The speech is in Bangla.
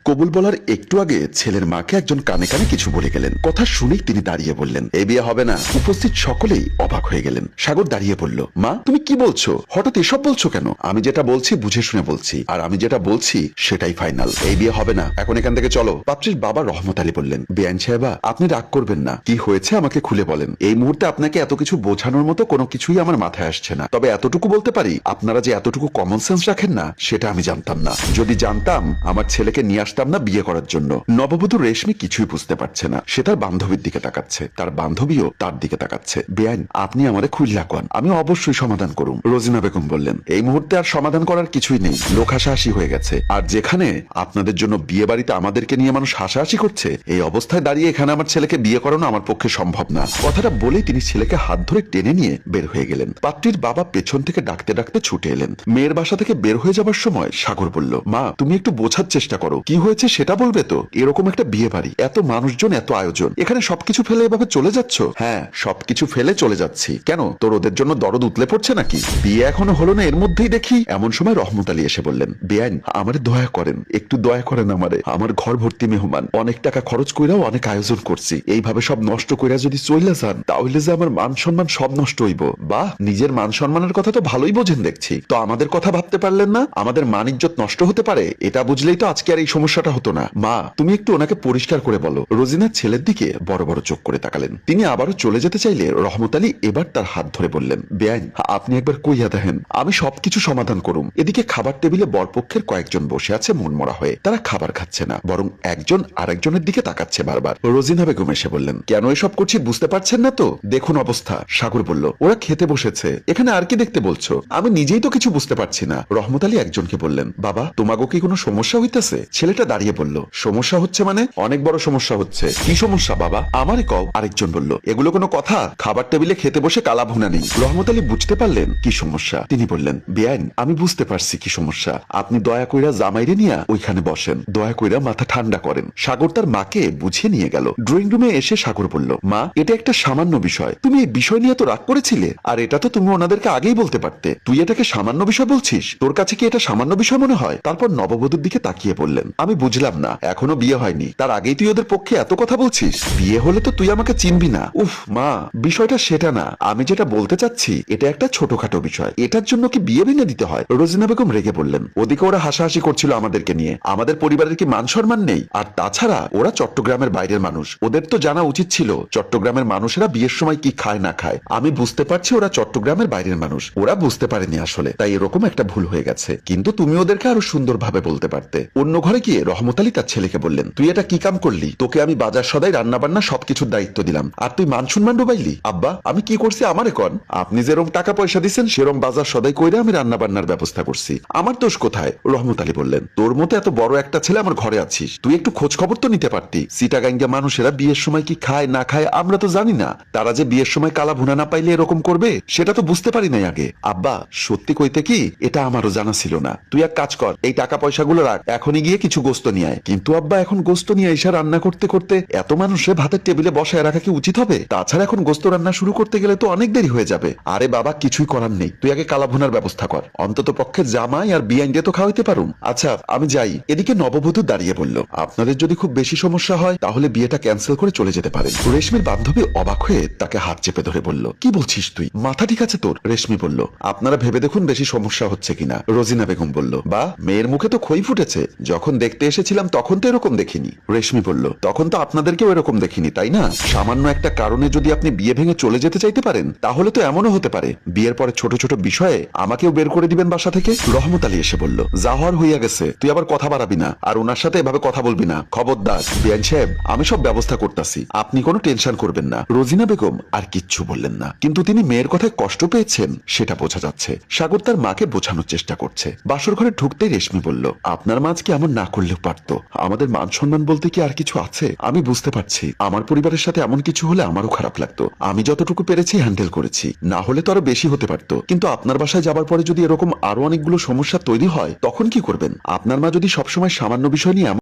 কবুল বলার একটু আগে ছেলের মাকে একজন কানে কানে কিছু বলে গেলেন। কথা শুনেই তিনি দাঁড়িয়ে বললেন, এই বিয়ে হবে না। উপস্থিত সকলেই অবাক হয়ে গেলেন। সাগর দাঁড়িয়ে বলল, মা তুমি কি বলছো? হঠাৎ এসব বলছো কেন? আমি যেটা বলছি বুঝে শুনে বলছি, আর আমি যেটা বলছি সেটাই ফাইনাল। এই বিয়ে হবে না, এখন এখান থেকে চলো। পাত্রীর বাবা রহমত আলী বললেন, বেআইন সাহেবা আপনি রাগ করবেন না, কি হয়েছে আমাকে খুলে বলেন। এই মুহূর্তে আপনাকে এত কিছু বোঝানোর মতো কোনো কিছুই আমার মাথায় আসছে না। তবে এতটুকু বলতে পারি, আপনারা যে এতটুকু কমন সেন্স রাখেন না সেটা আমি জানতাম না। যদি জানতাম আমার ছেলেকে নিয়ে আসতাম না বিয়ে করার জন্য। নববধূ রেশমি কিছুই বুঝতে পারছে না। সে তার বান্ধবীর দিকে তাকাচ্ছে, তার বান্ধবীও তার দিকে তাকাচ্ছে। বেআইন আপনি আমারে খুইল্লা কন, আমি অবশ্যই সমাধান করুম। রোজিনা বেগম বললেন, এই মুহূর্তে আর সমাধান করার কিছুই নেই। লোক হাসাহাসি হয়ে গেছে। আর যেখানে আপনাদের জন্য বিয়ে বাড়িতে আমাদেরকে নিয়ে মানুষ হাসাহাসি করছে, এই অবস্থায় দাঁড়িয়ে এখানে আমার ছেলেকে বিয়ে করানো আমার পক্ষে সম্ভব না। কথাটা বলেই তিনি ছেলেকে হাত ধরে টেনে নিয়ে বের হয়ে গেলেন। পাত্রীর বাবা পেছন থেকে ডাকতে ডাকতে ছুটে এলেন। মেয়ের বাসা থেকে বের হয়ে যাবার সময় সাগর বলল, মা তুমি একটু বোঝার চেষ্টা করো, কি হয়েছে সেটা বলবে তো। এরকম একটা বিয়ে বাড়ি, এত মানুষজন, এত আয়োজন, এখানে সবকিছু ফেলে এভাবে চলে যাচ্ছ? হ্যাঁ সবকিছু ফেলে চলে যাচ্ছি। কেন তোর ওদের জন্য দরদ উতলে পড়ছে নাকি? বিয়ে এখনো হলো না এর মধ্যেই দেখি। এমন সময় রহমত আলী এসে বললেন, বেআইন আমারে দয়া করেন, একটু দয়া করেন আমারে। আমার ঘর ভর্তি মেহমান, অনেক টাকা খরচ কইরাও অনেক আয়োজন করছি। এইভাবে সব নষ্ট কইরা যদি চইলা যান তাহলে যে আমার মান সম্মান সব নষ্ট হইব। বাহ, নিজের মান সম্মানের কথা তো ভালোই বোঝেন দেখছি। তো আমাদের কথা ভাবতে পারলেন না? আমাদের মান ইজ্জত নষ্ট হতে পারে, এটা বুঝলেই তো আজকে আর এই সমস্যাটা হতো না। মা তুমি একটু ওনাকে পরিষ্কার করে বলো। রোজিনার ছেলের দিকে বড় বড় চোখ করে তাকালেন। তিনি আবারও চলে যেতে চাইলে রহমত আলী এবার তার হাত ধরে বললেন, বেআইন আপনি একবার কইয়া দেখেন, আমি সবকিছু সমাধান করুম। এদিকে খাবার টেবিলে বরপক্ষের কয়েকজন বসে আছে মনমরা হয়ে। তারা খাবার খাচ্ছে না, বরং একজন আরেকজনের দিকে তাকাচ্ছে বারবার। রোজিনা বেগম এসে বললেন, কেন এসব করছি বুঝতে পারছেন না তো? দেখুন অবস্থা। সাগর বলল, ওরা খেতে বসেছে, এখানে আর কি দেখতে বলছো? আমি নিজেই তো কিছু বুঝতে পারছি না। রহমত আলী একজনকে বললেন, বাবা তোমাগো কি কোনো সমস্যা হইতেছে? ছেলেটা দাঁড়িয়ে বলল, সমস্যা হচ্ছে মানে? অনেক বড় সমস্যা হচ্ছে। কি সমস্যা বাবা? আমারই কও। আরেকজন বলল, এগুলো কোনো কথা? খাবার টেবিলে খেতে বসে কালা ভুনা নেই। রহমত আলী বুঝতে পারলেন কি সমস্যা। তিনি বললেন, বেআইন আমি বুঝতে পারছি কি সমস্যা। আপনি দয়া কইরা জামাইরে নিয়া ওইখানে বসেন, দয়া কইরা মাথা ঠান্ডা করেন। সাগর তার মাকে বুঝিয়ে নিয়ে গেল। ড্রয়িং রুমে এসে সাগর বলল, মা এটা একটা সামান্য বিষয়, তুমি এই বিষয় নিয়ে তো রাগ করেছিলে। আর এটা তো তুমি ওনাদেরকে আগেই বলতে পারতে। তুই এটাকে সামান্য বিষয় বলছিস? তোর কাছে কি এটা সামান্য বিষয় মনে হয়? তারপর নববধূর দিকে তাকিয়ে বললেন, আমি বুঝলাম না, এখনো বিয়ে হয়নি, তার আগেই তুই ওদের পক্ষে এত কথা বলছিস? বিয়ে হলে তো তুই আমাকে চিনবি না। উফ মা, বিষয়টা সেটা না। আমি যেটা বলতে চাচ্ছি এটা একটা ছোটখাটো বিষয়, এটার জন্য কি বিয়ে ভেঙে দিতে হয়? রোজিনা বেগম রেগে বললেন, ওদিকে ওরা হাসাহাসি করছিল আমাদেরকে নিয়ে, আমাদের পরিবারের কি মান সম্মান নেই? আর তাছাড়া ওরা চট্টগ্রামের বাইরের মানুষ, ওদের তো জানা উচিত ছিল চট্টগ্রামের মানুষেরা বিয়ের সময় কি খায় না খায়। আমি বুঝতে পারছি ওরা চট্টগ্রামের বাইরের মানুষ, ওরা বুঝতে পারেনি আসলে, তাই এরকম একটা ভুল হয়ে গেছে। কিন্তু তুমি ওদেরকে আরো সুন্দরভাবে বলতে পারতে। অন্য ঘরে গিয়ে রহমত আলী তার ছেলেকে বললেন, তুই এটা কি কাম করলি? তোকে আমি বাজার সদাই রান্না বান্না সবকিছুর দায়িত্ব দিলাম, আর তুই মান সম্মান ডুবাইলি। আব্বা আমি কি করছি আমারে কন? আপনি যেরকম টাকা পয়সা দিচ্ছেন সেরকম বাজার সদাই কইরা আমি রান্না বান্নার ব্যবস্থা করছি, আমার দোষ কোথায়? রহমত আলী বললেন, তোর মতো এত বড় একটা ছেলে আমার ঘরে আছিস, তুই একটু খোঁজ খবর তো নিতে পারতি। চিটাগাঙ্গা মানুষেরা বিয়ের সময় কি খায় না খায় আমরা তো জানি না। তারা যে বিয়ের সময় কালা ভুনা না পাইলে এরকম করবে সেটা তো বুঝতে পারি নাই আগে। আব্বা সত্যি কইতে কি এটা আমারও জানা ছিল না। তুই এক কাজ কর, এই টাকা পয়সাগুলো রাখ, এখনই গিয়ে কিছু গোস্ত নিয়ে আয়। কিন্তু আব্বা এখন গোস্ত নিয়ে এসে রান্না করতে করতে এত মানুষে ভাতের টেবিলে বসায় রাখা কি উচিত হবে? তাছাড়া এখন গোস্ত রান্না শুরু করতে গেলে তো অনেক দেরি হয়ে যাবে। আরে বাবা কিছুই করার নেই, তুই আগে কালা ভুনার ব্যবস্থা কর, অন্তত পক্ষে জামাই আর বিয়াইন দিয়ে তো খাওয়াইতে পারুম। আচ্ছা আমি যাই। এদিকে নববধূ দাঁড়িয়ে বলল, আপনাদের যদি খুব বেশি সমস্যা হয় তাহলে বিয়েটা ক্যান্সেল করে চলে যেতে পারেন। রেশমির বান্ধবী অবাক হয়ে তাকে হাত চেপে ধরে বলল, কি বলছিস তুই? মাথা ঠিক আছে তোর? রেশমি বলল, আপনারা ভেবে দেখুন বেশি সমস্যা হচ্ছে কিনা। রোজিনা বেগম বলল, বা মেয়ের মুখে তো খই ফুটেছে, যখন দেখতে এসেছিলাম তখন তো এরকম দেখিনি। রেশমি বলল, তখন তো আপনাদেরকেও এরকম দেখিনি তাই না? সামান্য একটা কারণে যদি আপনি বিয়ে ভেঙে চলে যেতে চাইতে পারেন তাহলে তো এমনও হতে পারে বিয়ের পরে ছোট ছোট বিষয়ে আমাকেও বের করে দিবেন বাসা থেকে। রহমত আলী এসে বলল, যা হওয়ার হইয়া গেছে, তুই আবার কথা বাড়াবি না, আর ওনার সাথে এভাবে কথা বলবি না, খবরদার। বিয়ান সাহেব আমি সব ব্যবস্থা করতেছি, আপনি কোনো টেনশন করবেন না। রোজিনা বেগম আর কিচ্ছু বললেন না, কিন্তু তিনি মেয়ের কথায় কষ্ট পেয়েছেন সেটা বোঝা যাচ্ছে। সাগর তার মাকে বোঝানোর চেষ্টা করছে। বাসর ঘরে ঢুকতেই রেশমি বলল, আপনার মা আজকে এমন না করলেও পারতো। আমাদের মান সম্মান বলতে কি আর কিছু আছে? আমি বুঝতে পারছি আমার পরিবারের সাথে এমন কিছু হলে আমারও খারাপ লাগতো। আমি যতটুকু পেরেছি হ্যান্ডেল করেছি, না হলে তো আরো বেশি হতে পারতো। কিন্তু আপনার বাসায় যাবার পরে যদি এরকম আরো অনেকগুলো সমস্যা তৈরি হয় তখন কি করবেন? আপনার মা যদি সবসময় সামান্য বিষয় নিয়ে